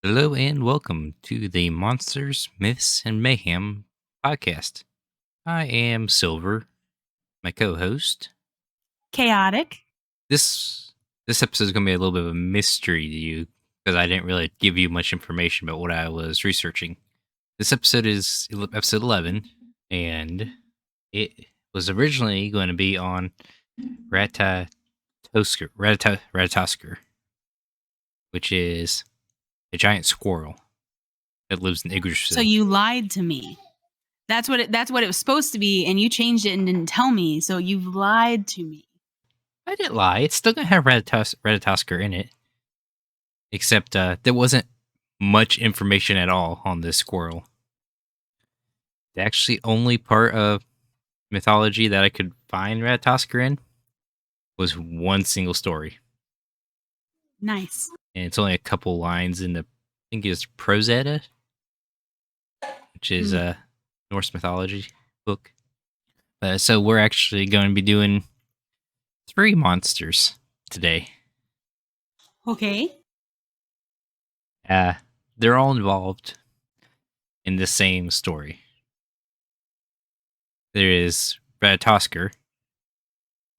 Hello and welcome to the Monsters, Myths, and Mayhem podcast. I am Silver, my co-host. Chaotic. This episode is going to be a little bit of a mystery to you because I didn't really give you much information about what I was researching. This episode is episode 11, and it was originally going to be on Ratatoskr, which is a giant squirrel that lives in Yggdrasil. So you lied to me. That's what it was supposed to be, and you changed it and didn't tell me. So you've lied to me. I didn't lie. It's still gonna have Ratatoskr in it, except there wasn't much information at all on this squirrel. The actually only part of mythology that I could find Ratatoskr in was one single story, Nice. and it's only a couple lines in the, I think it's Prose Edda, which is a Norse mythology book. So we're actually going to be doing 3 monsters today. Okay. They're all involved in the same story. There is Ratatoskr.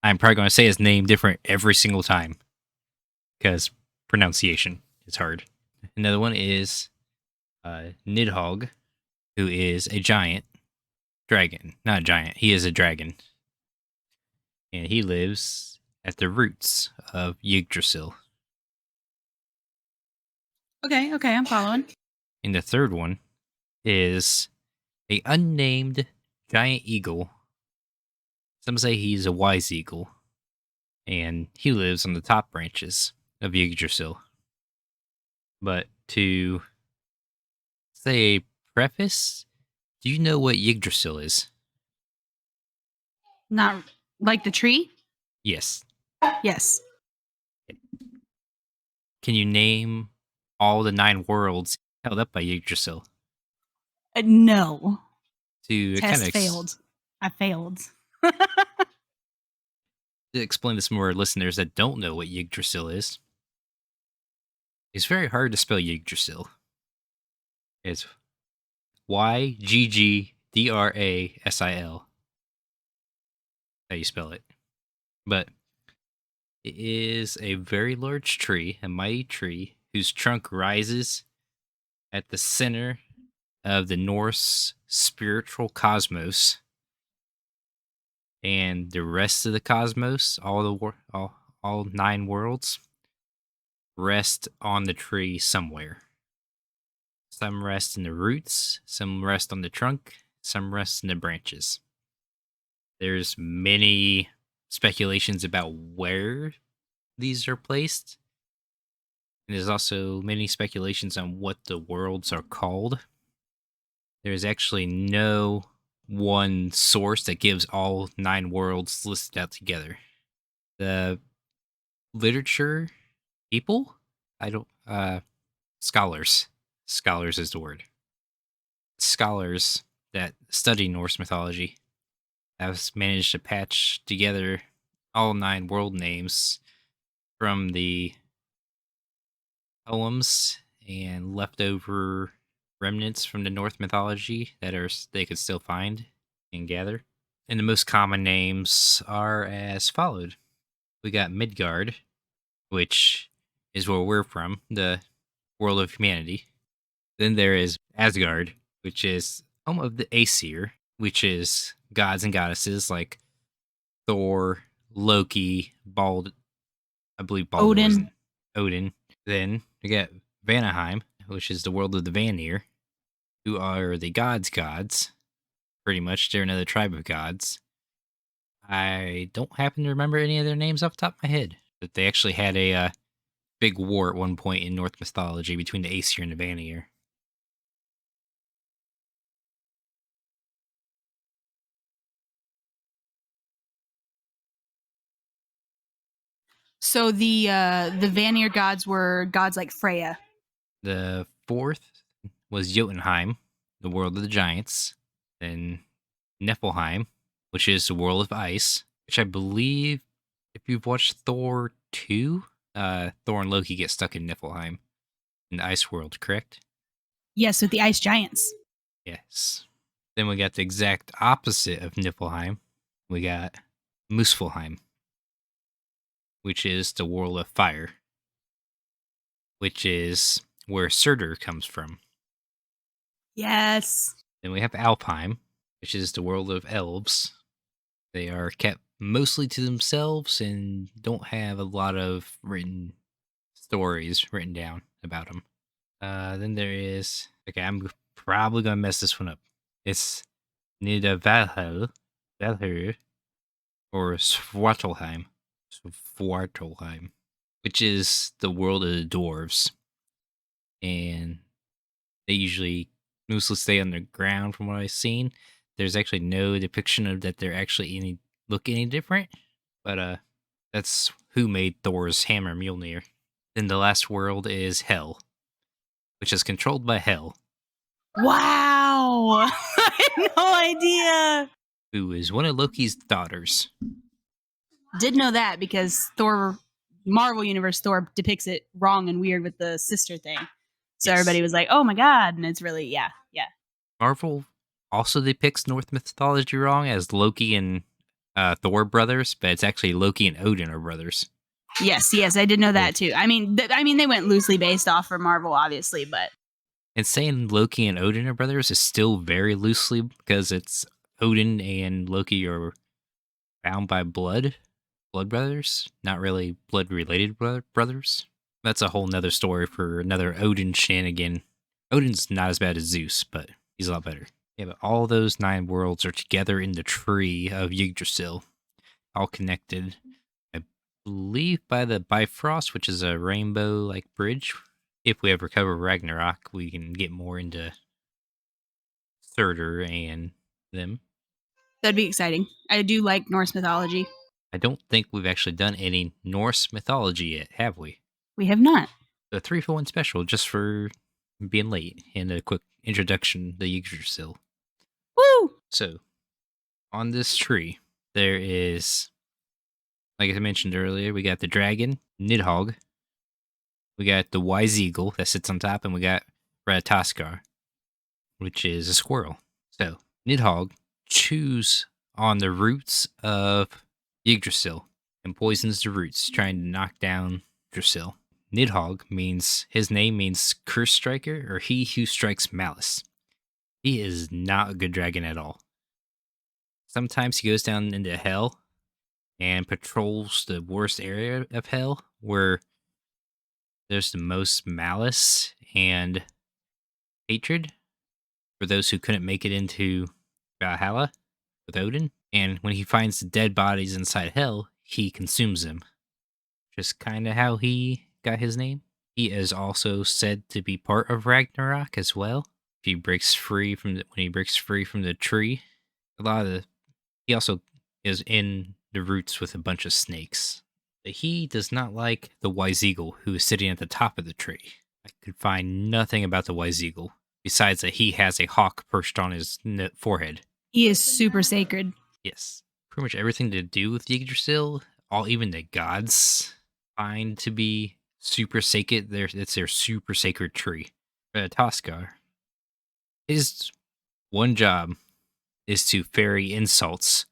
I'm probably going to say his name different every single time because pronunciation is hard. Another one is Nidhogg, who is a giant dragon. Not a giant, he is a dragon. And he lives at the roots of Yggdrasil. Okay, I'm following. And the third one is a unnamed giant eagle. Some say he's a wise eagle, and he lives on the top branches of Yggdrasil. But to say a preface, do you know what Yggdrasil is? Not like the tree? Yes. Yes. Can you name all the 9 worlds held up by Yggdrasil? No. Test failed. I failed. To explain this to more listeners that don't know what Yggdrasil is, it's very hard to spell Yggdrasil. It's Yggdrasil. How you spell it. But it is a very large tree, a mighty tree, whose trunk rises at the center of the Norse spiritual cosmos. And the rest of the cosmos, all 9 worlds, rest on the tree somewhere. Some rest in the roots, some rest on the trunk, some rest in the branches. There's many speculations about where these are placed. And there's also many speculations on what the worlds are called. There's actually no one source that gives all 9 worlds listed out together. The literature people, scholars is the word. Scholars that study Norse mythology have managed to patch together all 9 world names from the poems and leftover remnants from the Norse mythology that they could still find and gather. And the most common names are as followed. We got Midgard, which is where we're from, the world of humanity. Then there is Asgard, which is home of the Aesir, which is gods and goddesses like Thor, Loki, Odin. Odin. Then we got Vanaheim, which is the world of the Vanir, who are the gods. Pretty much, they're another tribe of gods. I don't happen to remember any of their names off the top of my head, but they actually had a big war at one point in Norse mythology between the Aesir and the Vanir. So the Vanir gods were gods like Freya. The fourth was Jotunheim, the world of the giants. Then Niflheim, which is the world of ice, which I believe, if you've watched Thor 2, Thor and Loki get stuck in Niflheim. in the ice world, correct? Yes, with the ice giants. Yes. Then we got the exact opposite of Niflheim. We got Muspelheim, which is the world of fire, which is where Surtur comes from. Yes. Then we have Alpheim, which is the world of elves. They are kept mostly to themselves and don't have a lot of written stories written down about them. Then there is, okay, I'm probably going to mess this one up. It's Nidavellir, Valhir, or Svartalheim, which is the world of the dwarves. And they usually mostly stay underground from what I've seen. There's actually no depiction of that they're actually look any different. But that's who made Thor's hammer Mjolnir. Then the last world is Hell, which is controlled by Hel, Wow. I had no idea. who is one of Loki's daughters. Did know that because Thor, Marvel Universe Thor depicts it wrong and weird with the sister thing. So Yes. everybody was like, "Oh my god!" And it's really, yeah. Marvel also depicts Norse mythology wrong as Loki and Thor brothers, but it's actually Loki and Odin are brothers. Yes, I did know that too. I mean, they went loosely based off for Marvel, obviously, but And saying Loki and Odin are brothers is still very loosely because it's Odin and Loki are bound by blood brothers, not really blood related brothers. That's a whole nother story for another Odin shenanigan. Odin's not as bad as Zeus, but he's a lot better. Yeah, but all those 9 worlds are together in the tree of Yggdrasil, all connected. I believe by the Bifrost, which is a rainbow like bridge. If we ever cover Ragnarok, we can get more into Surtur and them. that'd be exciting. I do like Norse mythology. I don't think we've actually done any Norse mythology yet, have we? We have not. The 3-for-1 special just for being late and a quick introduction to Yggdrasil. Woo! So, on this tree, there is, like I mentioned earlier, we got the dragon, Nidhogg. We got the wise eagle that sits on top, and we got Ratatoskr, which is a squirrel. So, Nidhogg chews on the roots of Yggdrasil and poisons the roots, trying to knock down Yggdrasil. Nidhogg means, his name means curse striker or he who strikes malice. He is not a good dragon at all. Sometimes he goes down into hell and patrols the worst area of hell where there's the most malice and hatred for those who couldn't make it into Valhalla with Odin. And when he finds the dead bodies inside hell, he consumes them. Just kind of how he got his name. He is also said to be part of Ragnarok as well. If he breaks free from when he breaks free from the tree, he also is in the roots with a bunch of snakes. But he does not like the wise eagle who is sitting at the top of the tree. I could find nothing about the wise eagle besides that he has a hawk perched on his forehead. He is super sacred. Yes, pretty much everything to do with Yggdrasil, even the gods find to be super sacred. It's their super sacred tree. Tosca, his one job is to ferry insults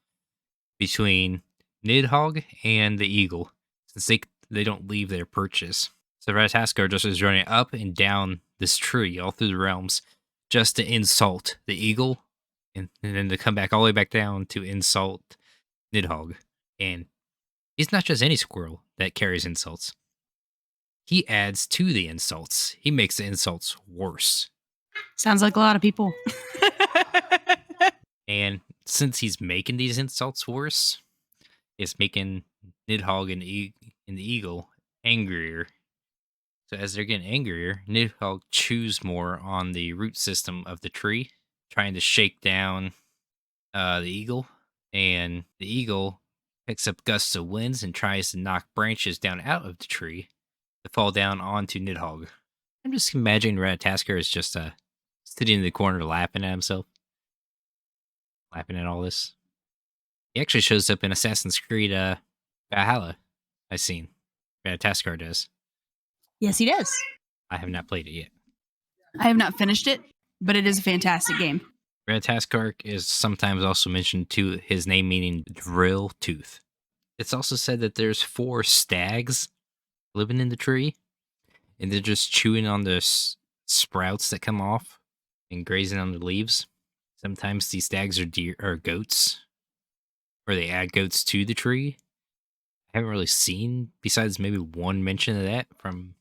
between Nidhogg and the eagle, since they don't leave their perches. So Ratatoskr just is running up and down this tree all through the realms just to insult the eagle, and then to come back all the way back down to insult Nidhogg. And he's not just any squirrel that carries insults. He adds to the insults. He makes the insults worse. Sounds like a lot of people. And since he's making these insults worse, it's making Nidhogg and the eagle angrier. So as they're getting angrier, Nidhogg chews more on the root system of the tree, trying to shake down the eagle. And the eagle picks up gusts of winds and tries to knock branches down out of the tree to fall down onto Nidhogg. I'm just imagining Ratatoskr is just sitting in the corner laughing at himself. Laughing at all this. He actually shows up in Assassin's Creed Valhalla. I've seen. Ratatoskr does. Yes, he does. I have not played it yet. I have not finished it, but it is a fantastic game. Rattaskark is sometimes also mentioned to his name meaning drill tooth. It's also said that there's 4 stags living in the tree, and they're just chewing on the sprouts that come off and grazing on the leaves. Sometimes these stags are deer or goats, or they add goats to the tree. I haven't really seen, besides maybe one mention of that from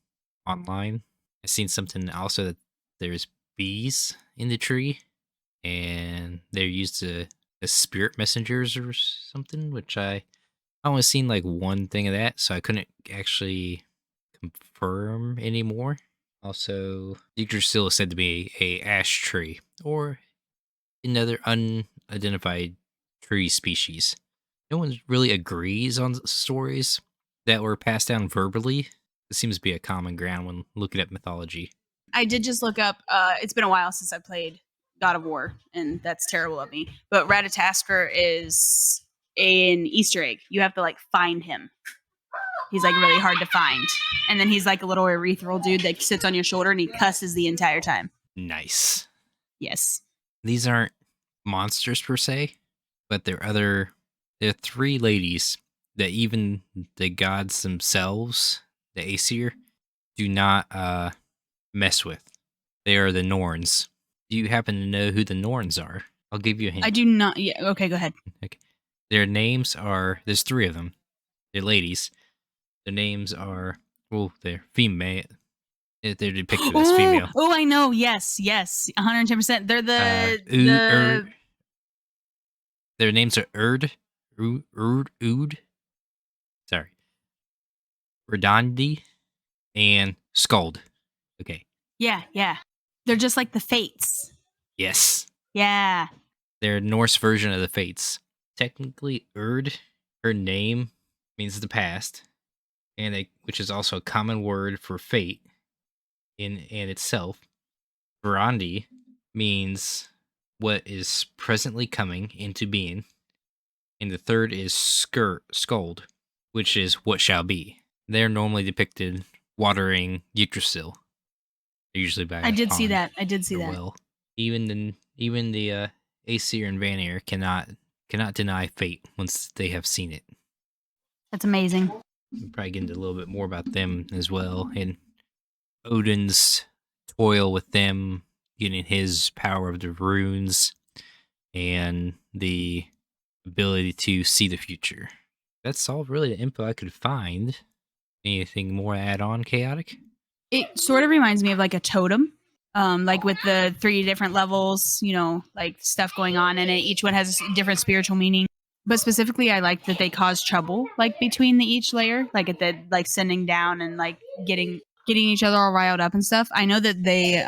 online. I've seen something also that there's bees in the tree, and they're used as spirit messengers or something, which I only seen like one thing of that, so I couldn't actually confirm anymore. Also, Yggdrasil is said to be a ash tree or another unidentified tree species. No one really agrees on the stories that were passed down verbally. It seems to be a common ground when looking at mythology. I did just look up. It's been a while since I played God of War, and that's terrible of me. But Ratatasker is an Easter egg. You have to like find him. He's like really hard to find, and then he's like a little ethereal dude that sits on your shoulder and he cusses the entire time. Nice. Yes. These aren't monsters per se, but they're 3 ladies that even the gods themselves, the Aesir, do not mess with. They are the Norns. Do you happen to know who the Norns are? I'll give you a hint. I do not. Yeah. Okay. Go ahead. Okay. Their names are, there's 3 of them. They're ladies. Their names are, well, they're female. They're depicted as female. Oh, I know. Yes. 110%. They're the their names are Ood, sorry, Redandi, and Skald. Okay. Yeah. They're just like the Fates. Yes. Yeah. They're Norse version of the Fates. Technically, Erd, her name means the past, which is also a common word for fate in itself. Verandi means what is presently coming into being, and the third is Skuld, which is what shall be. They're normally depicted watering Yggdrasil. Usually by I did see pond that. I did see or that. well. Even the Aesir and Vanir cannot deny fate once they have seen it. That's amazing. We'll probably get into a little bit more about them as well, and Odin's toil with them, getting his power of the runes, and the ability to see the future. That's all really the info I could find. Anything more to add on, Chaotic? It sort of reminds me of like a totem, like with the 3 different levels, like stuff going on in it. Each one has a different spiritual meaning. But specifically, I like that they cause trouble, like between each layer, like at the like sending down and like getting each other all riled up and stuff. I know that they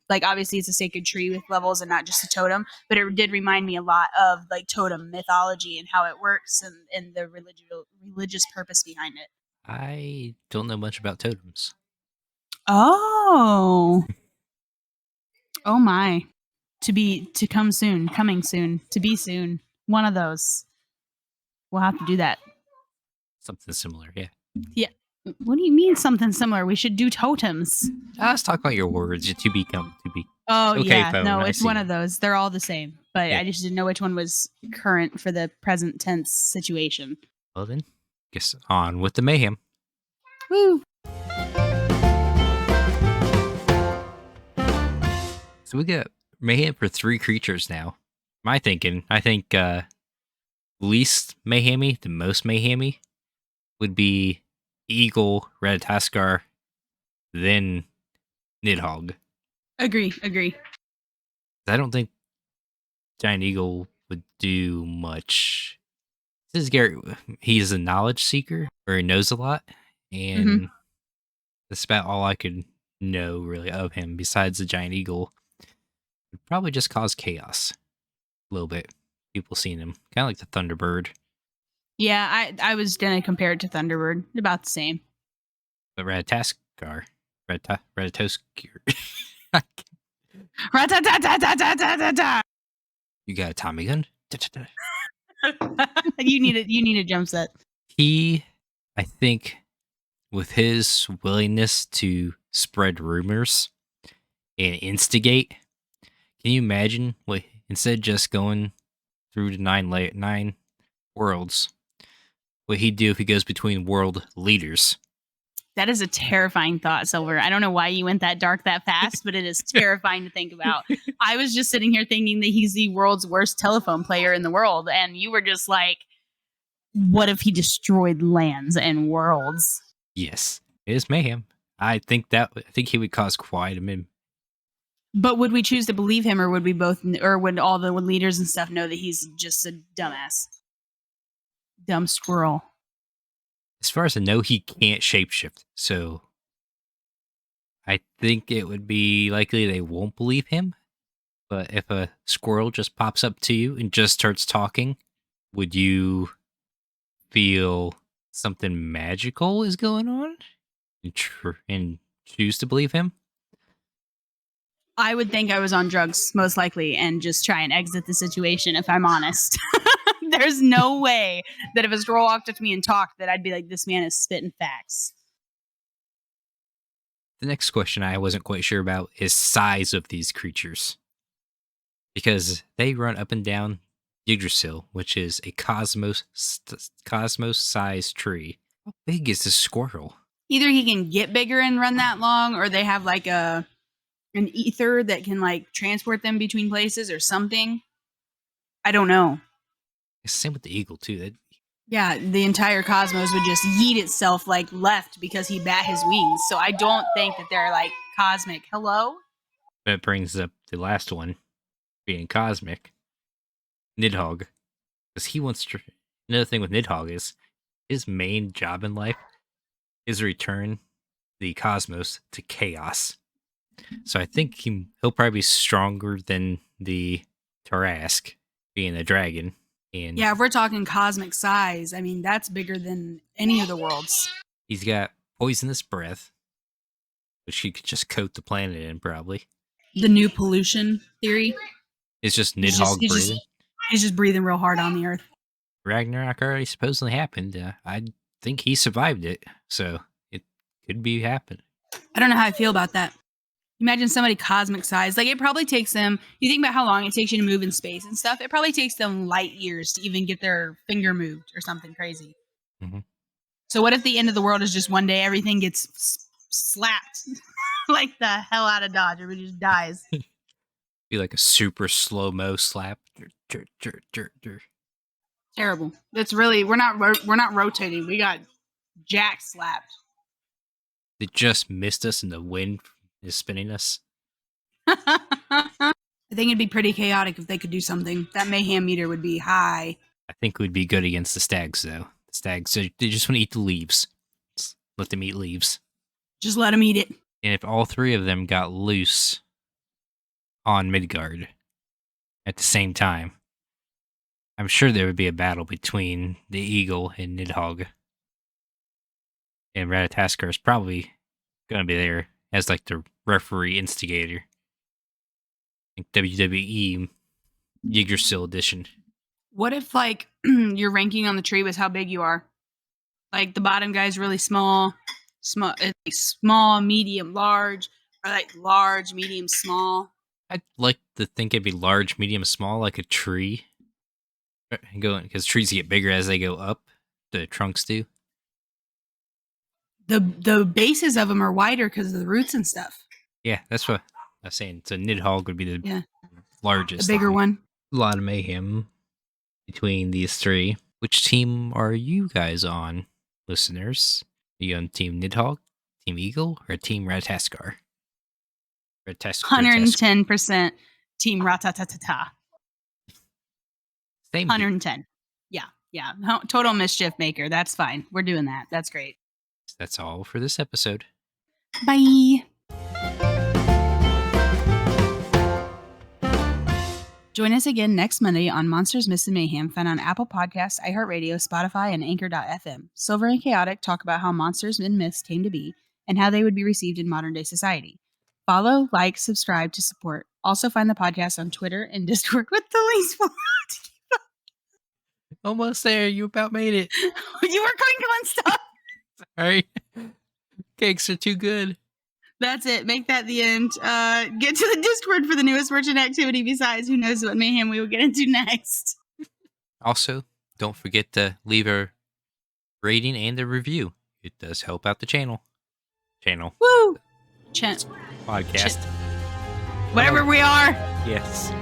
like obviously it's a sacred tree with levels and not just a totem, but it did remind me a lot of like totem mythology and how it works and the religious purpose behind it. I don't know much about totems. Oh. Oh my. Coming soon, to be soon. One of those. We'll have to do that. Something similar, yeah. Yeah. What do you mean something similar? We should do totems. Let's talk about your words. To be. Oh Okay, yeah. phone, No, I it's see one it. of those. They're all the same. But Yeah. I just didn't know which one was current for the present tense situation. Well then, guess on with the mayhem. Woo. So we got mayhem for 3 creatures now. I think least mayhemy, the most mayhemy, would be Eagle, Ratataskar, then Nidhogg. Agree. I don't think Giant Eagle would do much. This is Gary. He's a knowledge seeker, or he knows a lot, and that's about all I could know really of him. Besides the Giant Eagle, would probably just cause chaos a little bit. People seeing him, kind of like the Thunderbird, Yeah, I was gonna compare it to Thunderbird. About the same. but Ratataskar, Ratatoskir. Ra-ta-ta-ta-ta-ta-ta-ta. You got a Tommy gun? You need a jump set. He, I think, with his willingness to spread rumors and instigate, can you imagine what instead of just going through the nine worlds, what he'd do if he goes between world leaders? That is a terrifying thought, Silver. I don't know why you went that dark that fast, but it is terrifying to think about. I was just sitting here thinking that he's the world's worst telephone player in the world, and you were just like, what if he destroyed lands and worlds? Yes, it is mayhem. I think he would cause quite a mid. But would we choose to believe him, or would we both, or would all the leaders and stuff know that he's just a dumbass, dumb squirrel? As far as I know, he can't shapeshift, so I think it would be likely they won't believe him. But if a squirrel just pops up to you and just starts talking, would you feel something magical is going on and choose to believe him? I would think I was on drugs, most likely, and just try and exit the situation, if I'm honest. There's no way that if a squirrel walked up to me and talked, that I'd be like, this man is spitting facts. The next question I wasn't quite sure about is size of these creatures. Because they run up and down Yggdrasil, which is a cosmos-sized tree. How big is this squirrel? Either he can get bigger and run that long, or they have like an ether that can like transport them between places or something. I don't know. Same with the eagle too. Yeah, the entire cosmos would just yeet itself like left because he bat his wings. So I don't think that they're like cosmic. Hello? That brings up the last one, being cosmic. Nidhogg. Because he wants to. Another thing with Nidhogg is his main job in life is to return the cosmos to chaos. So I think he'll probably be stronger than the Tarask, being a dragon. And yeah, if we're talking cosmic size, I mean, that's bigger than any of the worlds. He's got poisonous breath, which he could just coat the planet in, probably. The new pollution theory. It's just Nidhogg breathing. He's just breathing real hard on the earth. Ragnarok already supposedly happened. I think he survived it, so it could be happening. I don't know how I feel about that. Imagine somebody cosmic size. Like, it probably takes them, you think about how long it takes you to move in space and stuff, it probably takes them light years to even get their finger moved or something crazy. Mm-hmm. So what if the end of the world is just one day everything gets slapped like the hell out of Dodge? Everybody just dies. Be like a super slow-mo slap. Terrible. That's really, we're not rotating. We got jack slapped. They just missed us and the wind is spinning us. I think it'd be pretty chaotic if they could do something. That mayhem meter would be high. I think we'd be good against the stags, though. The stags, they just want to eat the leaves. Just let them eat leaves. Just let them eat it. And if all three of them got loose on Midgard at the same time, I'm sure there would be a battle between the eagle and Nidhogg. And Ratatoskr is probably going to be there as like the referee instigator. Like WWE Yggdrasil edition. What if like your ranking on the tree was how big you are? Like the bottom guy's really small, medium, large, or like large, medium, small. I'd like to think it'd be large, medium, small, like a tree. Because trees get bigger as they go up. The trunks do. The bases of them are wider because of the roots and stuff. Yeah, that's what I was saying. So Nidhogg would be the largest. The bigger one. A lot of mayhem between these three. Which team are you guys on, listeners? Are you on Team Nidhogg, Team Eagle, or Team Ratatoskr? 110% Team Ratatatata. Same 110. Yeah. Total mischief maker. That's fine. We're doing that. That's great. That's all for this episode. Bye. Join us again next Monday on Monsters, Myths, and Mayhem, found on Apple Podcasts, iHeartRadio, Spotify, and Anchor.fm. Silver and Chaotic talk about how monsters and myths came to be and how they would be received in modern-day society. Follow, like, subscribe to support. Also find the podcast on Twitter and Discord with the links below. Almost there. You about made it. You were crinkling stuff. Sorry. Cakes are too good. That's it. Make that the end. Get to the Discord for the newest merchant activity. Besides, who knows what mayhem we will get into next. Also, don't forget to leave a rating and a review. It does help out the channel. Woo! Podcast. Whatever we are. Yes.